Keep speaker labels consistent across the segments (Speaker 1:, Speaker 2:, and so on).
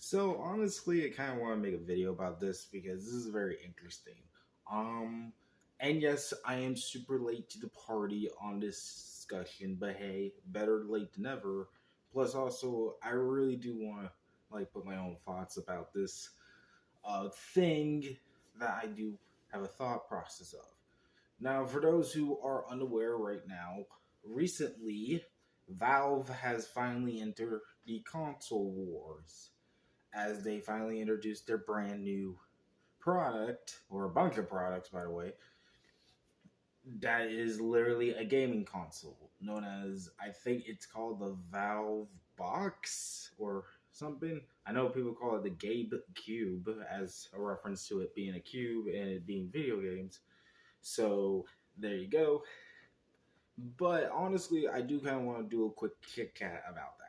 Speaker 1: So honestly, I kind of want to make a video about this because this is very interesting. Um, and yes, I am super late to the party on this discussion, but hey, better late than never. Plus, also, I really do want to put my own thoughts about this thing that I do have a thought process of. Now, for those who are unaware right now, recently Valve has finally entered the console wars as they finally introduced their brand new product, or a bunch of products, by the way, that is literally a gaming console known as, I think it's called the Valve Box or something. I know people call it the Gabe Cube as a reference to it being a cube and it being video games. So there you go. But honestly, I do kind of want to do a quick chit chat about that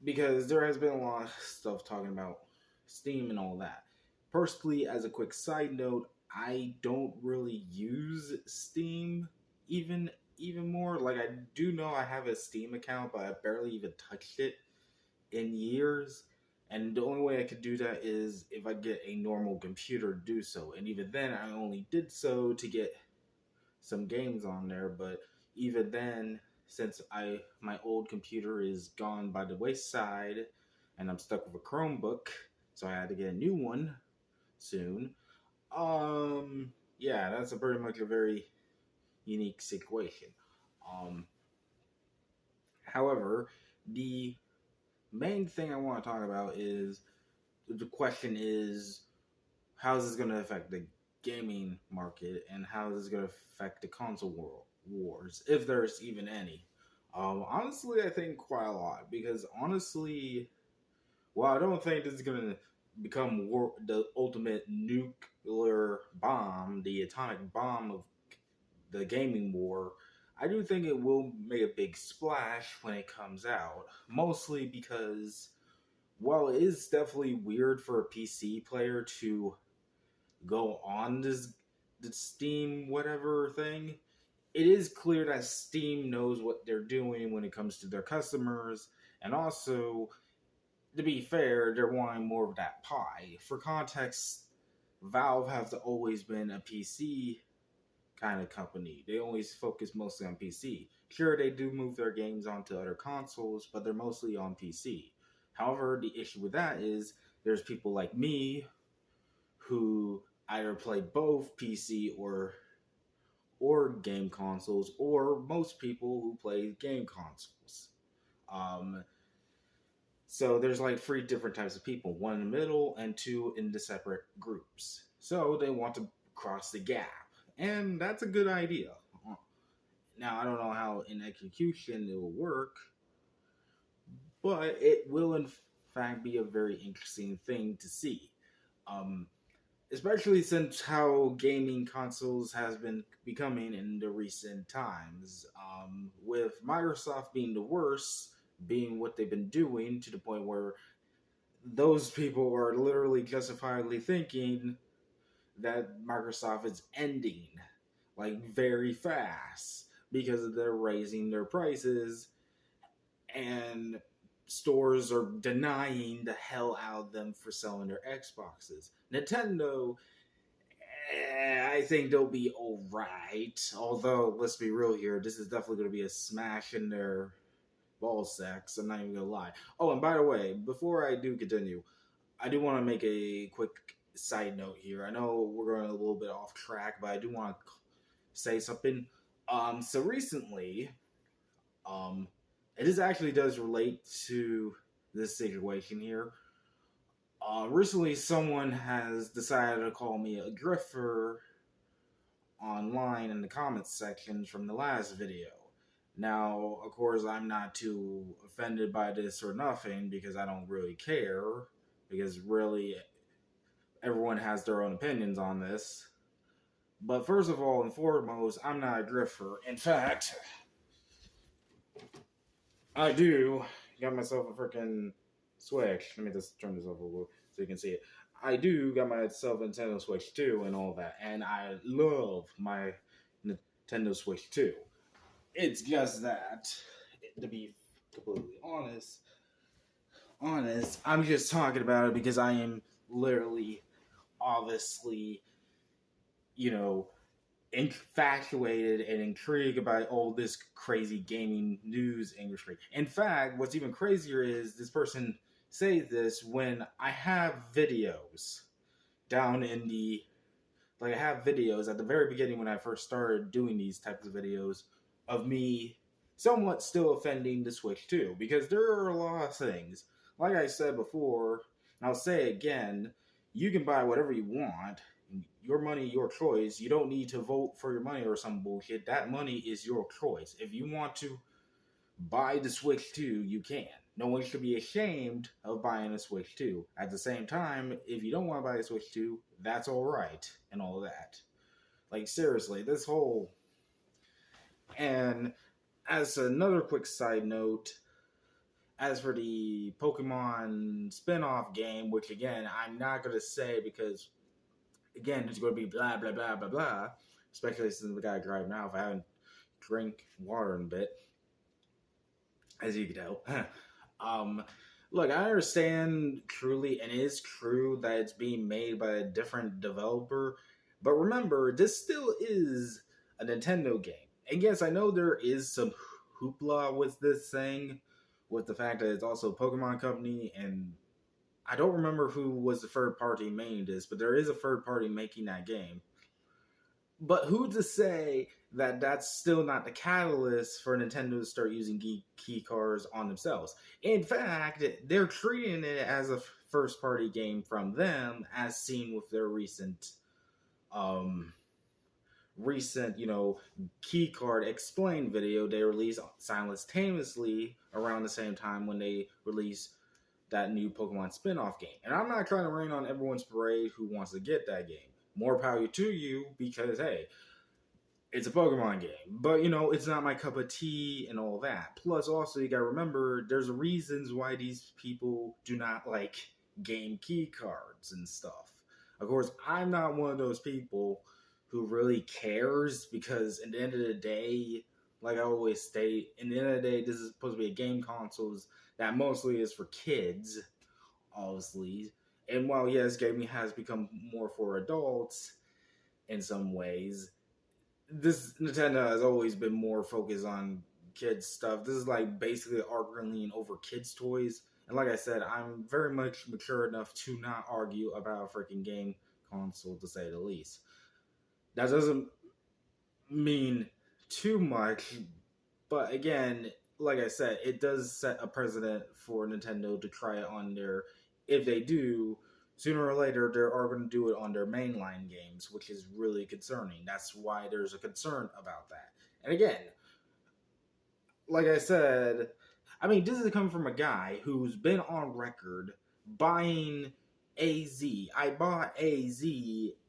Speaker 1: because there has been a lot of stuff talking about Steam and all that. Personally, as a quick side note, I don't really use Steam even more. Like I do know I have a Steam account, but I barely even touched it in years. And the only way I could do that is if I get a normal computer to do so. And even then, I only did so to get some games on there, but even then, since I my old computer is gone by the wayside, and I'm stuck with a Chromebook, so I had to get a new one soon. Yeah, that's pretty much a very unique situation. Um, However, the main thing I want to talk about is the question is how is this going to affect the gaming market and how is this going to affect the console world wars, if there's even any. Honestly, I think quite a lot because honestly, well, I don't think this is going to become the ultimate nuclear bomb, the atomic bomb of the gaming war. I do think it will make a big splash when it comes out, mostly because, well, it is definitely weird for a PC player to go on this the Steam whatever thing. It is clear that Steam knows what they're doing when it comes to their customers, and also, to be fair, they're wanting more of that pie. For context, Valve has always been a PC kind of company. They always focus mostly on PC. Sure, they do move their games onto other consoles, but they're mostly on PC. However, the issue with that is there's people like me who either play both PC or game consoles, or most people who play game consoles. Um, so there's like three different types of people: one in the middle and two in the separate groups. So they want to cross the gap, and that's a good idea. Now I don't know how in execution it will work, but it will in fact be a very interesting thing to see. Um, Especially since how gaming consoles has been becoming in the recent times, with Microsoft being the worst, being what they've been doing to the point where those people are literally justifiably thinking that Microsoft is ending like very fast because they're raising their prices and stores are denying the hell out of them for selling their Xboxes. Nintendo, I think they'll be alright. Although, let's be real here, this is definitely going to be a smash in their ball sacks. I'm not even going to lie. Oh, and by the way, before I do continue, I do want to make a quick side note here. I know we're going a little bit off track, but I do want to say something. So recently, um, it is actually does relate to this situation here. Recently, someone has decided to call me a griffer online in the comments section from the last video. Now, of course, I'm not too offended by this or nothing because I don't really care. Because really, everyone has their own opinions on this. But first of all and foremost, I'm not a griffer. In fact, I do got myself a freaking Switch. Let me just turn this over a little so you can see it. I do got myself a Nintendo Switch 2 and all that, and I love my Nintendo Switch 2. It's just that, to be completely honest, honest. I'm just talking about it because I am literally, obviously, you know, infatuated and intrigued by all this crazy gaming news industry. In fact, what's even crazier is this person say this when I have videos down in the like I have videos at the very beginning when I first started doing these types of videos of me somewhat still offending the Switch too, because there are a lot of things. Like I said before, and I'll say again, you can buy whatever you want. Your money, your choice. You don't need to vote for your money or some bullshit. That money is your choice. If you want to buy the Switch 2, you can. No one should be ashamed of buying a Switch 2. At the same time, if you don't want to buy a Switch 2, that's all right and all that. Like, seriously, this whole. And as another quick side note, as for the Pokemon spin off game, which again, I'm not going to say because, again, it's going to be blah, blah, blah, blah, blah, especially since the guy driving now, if I haven't drank water in a bit, as you can tell. um, Look, I understand truly, and it is true that it's being made by a different developer, but remember, this still is a Nintendo game. And yes, I know there is some hoopla with this thing, with the fact that it's also a Pokemon company, and I don't remember who was the third party making this, but there is a third party making that game. But who to say that that's still not the catalyst for Nintendo to start using key cards on themselves? In fact, they're treating it as a first party game from them, as seen with their um, recent, key card explain video they released simultaneously around the same time when they released that new Pokemon spin-off game. And I'm not trying to rain on everyone's parade who wants to get that game. More power to you, because hey, it's a Pokemon game. But it's not my cup of tea and all that. Plus, also you gotta remember there's reasons why these people do not like game key cards and stuff. Of course, I'm not one of those people who really cares, because at the end of the day, like I always state, in the end of the day, this is supposed to be a game consoles that mostly is for kids, obviously. And while yes, gaming has become more for adults in some ways, this Nintendo has always been more focused on kids stuff. This is like basically arguing over kids' toys. And like I said, I'm very much mature enough to not argue about a freaking game console, to say the least. That doesn't mean too much, but again, like I said, it does set a precedent for Nintendo to try it on their. If they do, sooner or later, they are going to do it on their mainline games, which is really concerning. That's why there's a concern about that. And again, like I said, I mean, this is coming from a guy who's been on record buying AZ. I bought AZ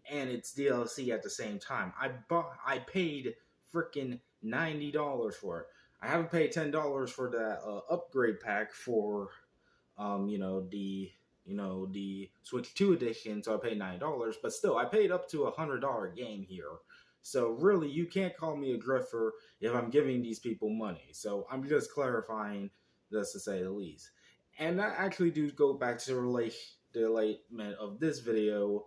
Speaker 1: and its DLC at the same time. I paid freaking $90 for it. I haven't paid $10 for that upgrade pack for the Switch 2 edition, so I paid $90, but still I paid up to $100 game here. So really, you can't call me a griffer if I'm giving these people money. So I'm just clarifying this, to say the least. And that actually do go back to the relatment of this video,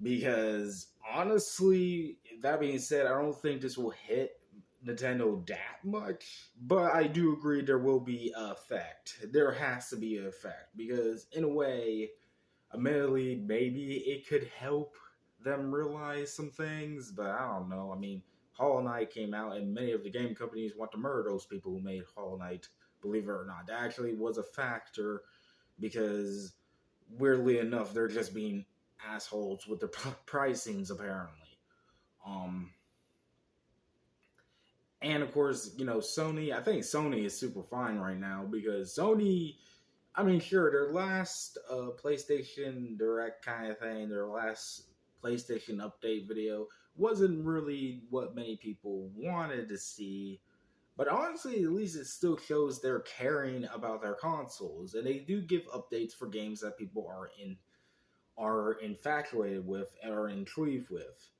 Speaker 1: because honestly, that being said, I don't think this will hit Nintendo that much, but I do agree there will be an effect. There has to be an effect, because in a way, admittedly, maybe it could help them realize some things, but I don't know. I mean, Hollow Knight came out, and many of the game companies want to murder those people who made Hollow Knight, believe it or not. That actually was a factor, because weirdly enough, they're just being assholes with their pricings, apparently. Um, and of course, Sony, I think Sony is super fine right now, because Sony, I mean, sure, their last PlayStation Direct kind of thing, their last PlayStation update video wasn't really what many people wanted to see. But honestly, at least it still shows they're caring about their consoles, and they do give updates for games that people are infatuated with and are intrigued with.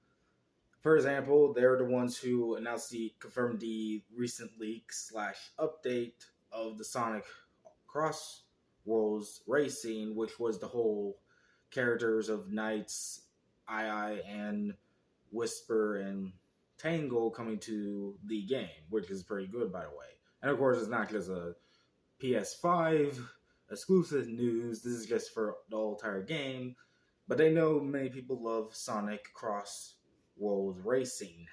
Speaker 1: For example, they're the ones who confirmed the recent leak slash update of the Sonic Cross Worlds Racing, which was the whole characters of Knights, II, and Whisper and Tangle coming to the game, which is pretty good, by the way. And of course, it's not just a PS5 exclusive news. This is just for the whole entire game. But they know many people love Sonic Cross Worlds Racing.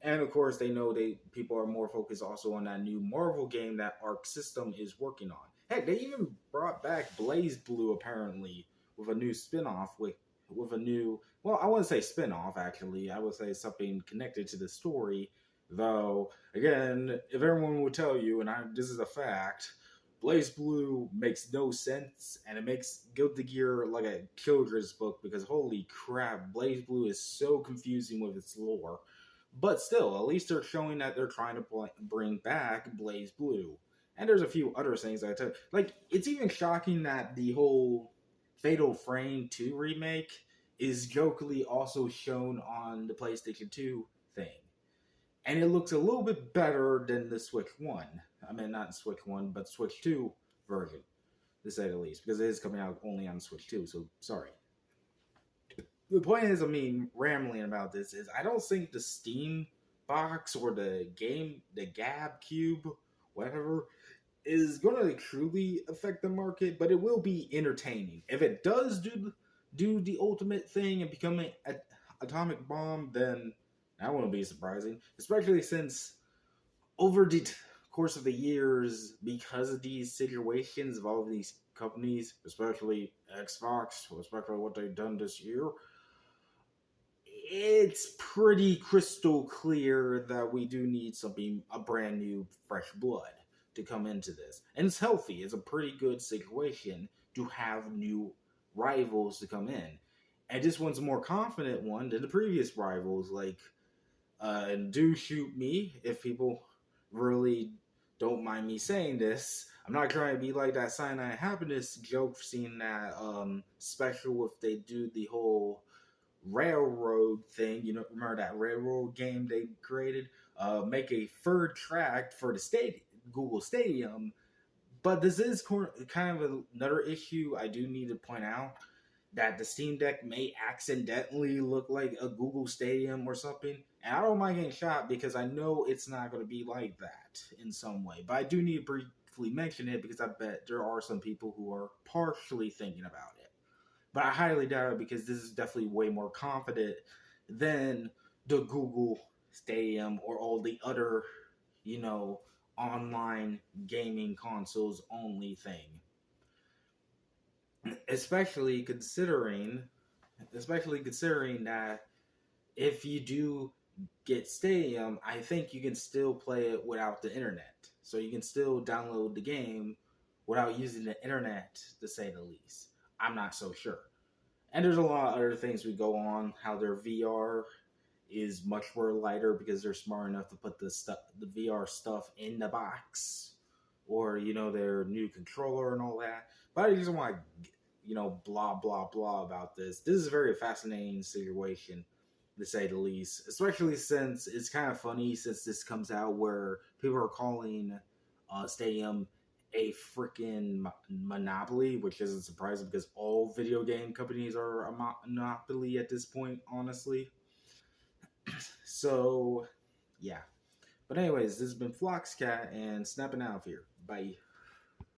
Speaker 1: And of course, they know people are more focused also on that new Marvel game that Arc System is working on. Heck, they even brought back Blaze Blue apparently with a new spin-off with a new, well, I wouldn't say spin-off actually. I would say something connected to the story. Though again, if everyone would tell you, and this is a fact, Blaze Blue makes no sense, and it makes Guilty Gear like a children's book because holy crap, Blaze Blue is so confusing with its lore. But still, at least they're showing that they're trying to bring back Blaze Blue. And there's a few other things I tell. Like, it's even shocking that the whole Fatal Frame 2 remake is jokingly also shown on the PlayStation 2 thing. And it looks a little bit better than the Switch 1. I mean, not Switch 1, but Switch 2 version, to say the least. Because it is coming out only on Switch 2, so sorry. The point is, I mean, rambling about this is I don't think the Steam box or the Gab Cube, whatever, is going to truly affect the market, but it will be entertaining. If it does do the ultimate thing and become an atomic bomb, then that won't be surprising, especially since over the course of the years, because of these situations of all of these companies, especially Xbox, especially what they've done this year, it's pretty crystal clear that we do need a brand new, fresh blood to come into this. And it's healthy. It's a pretty good situation to have new rivals to come in. And this one's a more confident one than the previous rivals. Like, and do shoot me if people really don't mind me saying this. I'm not trying to be like that Cyanide Happiness joke, seeing that special if they do the whole railroad thing. You know, remember that railroad game they created? Make a third track for the Google Stadium. But this is kind of another issue I do need to point out, that the Steam Deck may accidentally look like a Google Stadium or something. And I don't mind getting shot because I know it's not going to be like that in some way. But I do need to briefly mention it because I bet there are some people who are partially thinking about it. But I highly doubt it because this is definitely way more confident than the Google Stadium or all the other, online gaming consoles only thing. Especially considering that if you do get Stadium, I think you can still play it without the internet. So you can still download the game without using the internet, to say the least. I'm not so sure. And there's a lot of other things we go on, how their VR is much more lighter because they're smart enough to put the VR stuff in the box, or their new controller and all that. But I just want to blah blah blah about this. This is a very fascinating situation, to say the least, especially since it's kind of funny since this comes out where people are calling Stadium a freaking monopoly, which isn't surprising because all video game companies are a monopoly at this point, honestly. So, yeah. But anyways, this has been Floxcat and snapping out of here. Bye.